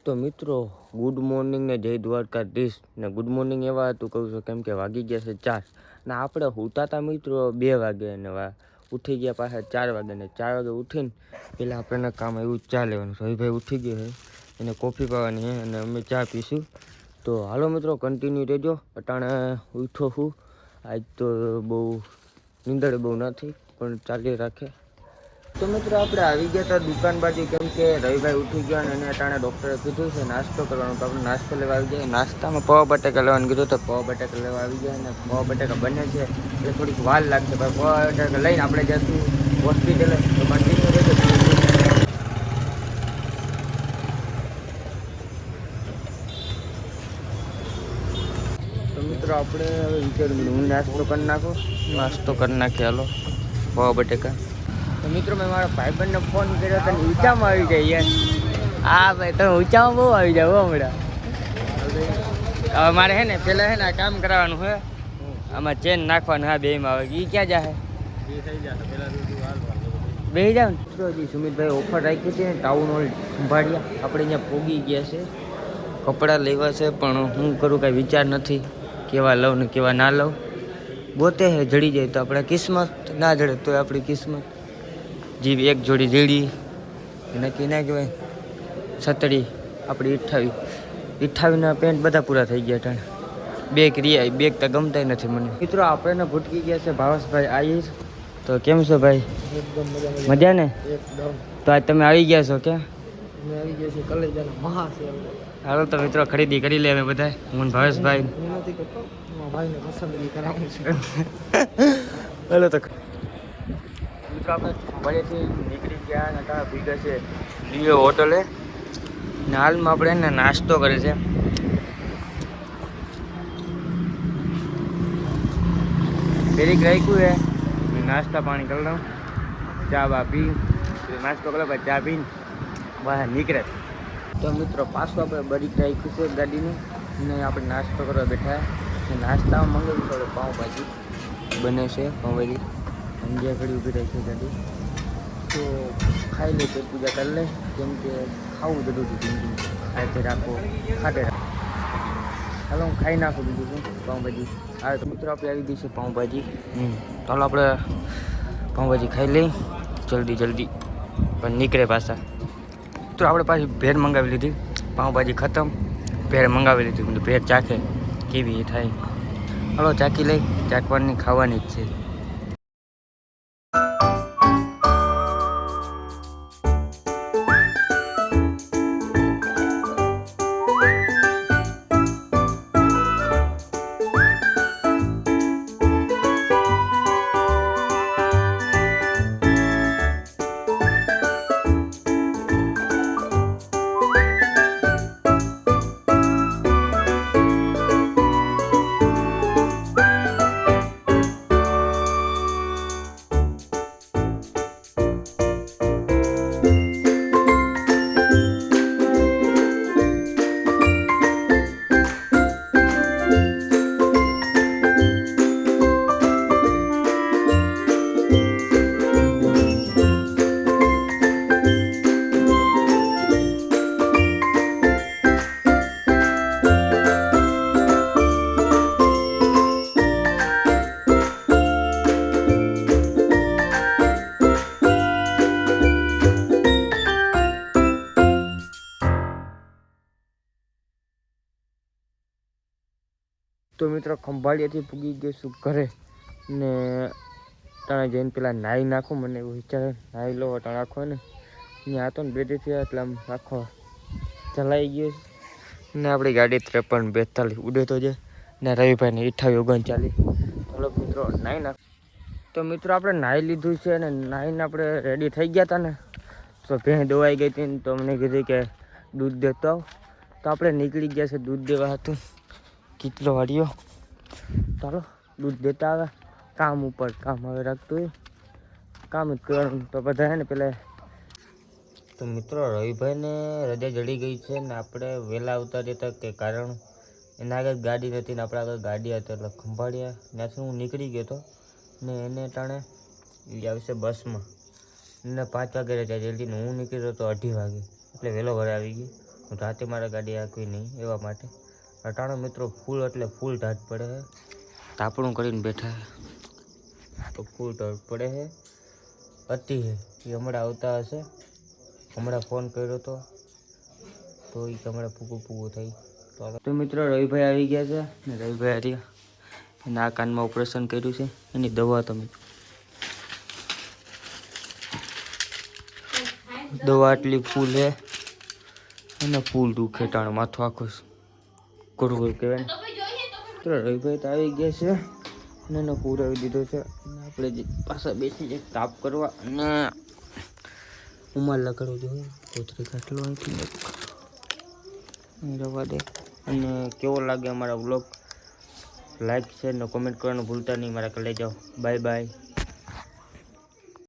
તો મિત્રો good morning ને જય દ્વારકાધીશ ને ગુડ મોર્નિંગ એવા હતું કહું છું કેમ કે વાગી ગયા છે 4 ને આપણે ઉઠતા હતા મિત્રો 2 વાગે ને ઉઠી ગયા પાછા 4 વાગે ને 4 વાગે ઉઠીને પેલા આપણે કામ એવું ચા લેવાનું રવિભાઈ ઉઠી ગયો છે એને કોફી પાવાની છે અને અમે ચા પીશું તો હાલો મિત્રો કન્ટિન્યુ રહેજો અટાણે ઉઠો હું આજ તો બહુ નીંદર બહુ નથી પણ ચાલી રાખે તો મિત્રો આપણે આવી ગયા હતા દુકાન બાજુ કેમ કે રવિભાઈ ઉઠી ગયા અને એને અટાણે ડૉક્ટરે કીધું છે નાસ્તો કરવાનો તો આપણે નાસ્તો લેવા આવી ગયા નાસ્તામાં પૌવા બટાકા લેવાનું કીધું તો પૌવા બટાકા લેવા આવી ગયા અને પૌવા બટાકા બને છે એટલે થોડીક વાર લાગશે પણ પૌવા બટાકા લઈને આપણે જઈશું હોસ્પિટલે તો કન્ટિન્યુ રહેજો તો મિત્રો આપણે હવે વિચાર્યું હું નાસ્તો કરી નાખું નાસ્તો કરી નાખીએ હાલો પૌવા બટાકા તો મિત્રો મેં મારા ભાઈબંધને ફોન કર્યો તો ઊંચામાં આવી જાય યાર હા ભાઈ તમે ઊંચામાં બહુ આવી જાવ હમણાં હવે મારે હે ને પેલા હે ને કામ કરાવવાનું હે આમાં ચેન નાખવાનું હા બેમાં આવે એ ક્યાં જાય બે જાવ ને મિત્રો હજી સુમિતભાઈ ઓફર રાખી હતી ને ટાઉન હોલ સંભાળ્યા આપણે અહીંયા પોગી ગયા છે કપડાં લેવા છે પણ હું કરું કાંઈ વિચાર નથી કેવા લઉં ને કેવા ના લઉં ગોતે હે જડી જાય તો આપણે કિસ્મત ના જડે તો આપણી કિસ્મત જીવ એક જોડી જેડી નક્કી ના કહેવાય છતડી આપણી 28 પેન્ટ બધા પૂરા થઈ ગયા ટાણે બેગ રિયા બેગ તો ગમતા નથી મને મિત્રો આપણે ભૂટકી ગયા છે ભાવેશભાઈ આહિર તો કેમ છો ભાઈ એકદમ મજા ને એકદમ તો આજ તમે આવી ગયા છો ક્યાં અમે આવી ગયા છીએ કલેજાના મહાસેલ હાલો તો મિત્રો ખરીદી કરી લે અમે બધા હું ભાવેશભાઈ હું નથી કરતો મારા ભાઈને પસંદગી કરાવું છે હાલો તો મિત્રો આપણે ભરેથી નીકળી ગયા અને ત્યાં ભીગા છે લિયો હોટલે ને હાલમાં આપણે એને નાસ્તો કરે છે બેરીક રાખ્યું છે નાસ્તા પાણી કરી લઉં ચા બા પી નાસ્તો કરે પછી ચા પીને બહાર નીકળે તો મિત્રો પાછું આપણે બરીક રાખ્યું છે ગાડીનું ને આપણે નાસ્તો કરવા બેઠા ને નાસ્તામાં મંગાવ્યું થોડું પાઉંભાજી બને છે પાઉંભાજી અંજે ઘડી ઊભી રહી છે ગાડી તો ખાઈ લે પેટ પૂજા કરી લે કેમ કે ખાવું જરૂરી જિંદગી ખાતે રાખો ખાતે રાખો હાલો હું ખાઈ નાખું બીજું શું પાઉંભાજી હા તો મિત્રો આપણે આવી ગઈ છે પાઉંભાજી ચાલો આપણે પાઉંભાજી ખાઈ લઈ જલ્દી પણ નીકળે પાછા તો આપણે પાછી ભેળ મંગાવી લીધી પાઉંભાજી ખતમ ભેળ મંગાવી લીધી ભેળ ચાખે કેવી થાય હાલો ચાખી લઈ ચાખવાની ખાવાની જ છે તો મિત્રો ખંભાળિયાથી પૂગી ગઈશું ઘરે ને તાણે જઈને પેલા નાહી નાખું મને એવું વિચારે નાહી લો તાણે આખો ને ત્યાં હતો ને બેઠી એટલે આમ આખો ચલાઈ ગયો ને આપણી ગાડી 53 42 ઉડે તો છે ને રવિભાઈને 28 39 ચાલો મિત્રો નાહી નાખ તો મિત્રો આપણે નાહી લીધું છે અને નાહીને આપણે રેડી થઈ ગયા હતા ને તો ભેં દોવાઈ ગઈ હતી ને તો અમને કીધું કે દૂધ દેતો આવ તો આપણે નીકળી ગયા છે દૂધ દેવા હતું કેટલો વાળ્યો ચાલો દૂધ દેતા આવે કામ ઉપર કામ હવે રાખતું હોય કામ જ કરવાનું તો બધા હે ને પેલા તો મિત્રો રવિભાઈને રજા જડી ગઈ છે ને આપણે વહેલા આવતા રહેતા કે કારણ એના આગળ ગાડી નથી ને આપણે આગળ ગાડી હતી એટલે ખંભાળ્યા ત્યાંથી હું નીકળી ગયો હતો ને એને ટાણે એ આવશે બસમાં ને 5 વાગે રજા જલ્દી ને હું નીકળ્યો તો 2:30 વાગે એટલે વહેલો ઘરે આવી ગયો રાતે મારે ગાડી આંકવી નહીં એવા માટે અટાણા મિત્રો ફૂલ એટલે ફૂલ ઢાટ પડે છે તાપણું કરીને બેઠા છે તો ફૂલ ઢાટ પડે છે અતિ છે એ હમણાં આવતા હશે હમણાં ફોન કર્યો હતો તો એ હમણાં પૂગું થઈ તો મિત્રો રવિભાઈ આવી ગયા છે ને રવિભાઈ હાર્યા એના આ કાનમાં ઓપરેશન કર્યું છે એની દવા તમે દવા આટલી ફૂલ છે અને ફૂલ દુખે ટાણ માથું આખું કુરકુર કહેવાય તો રવિભાઈ તો આવી ગયા છે અને એને પૂરાવી દીધો છે અને આપણે જે પાછા બેસી જાય તાપ કરવા અને ઉમાર લગાડવું જોઈએ કોથરી કાટલો અહીંથી રવા દે અને કેવો લાગે અમારા વ્લોગ લાઈક શેર ને કોમેન્ટ કરવાનું ભૂલતા નહીં મારા કલે જાઓ બાય બાય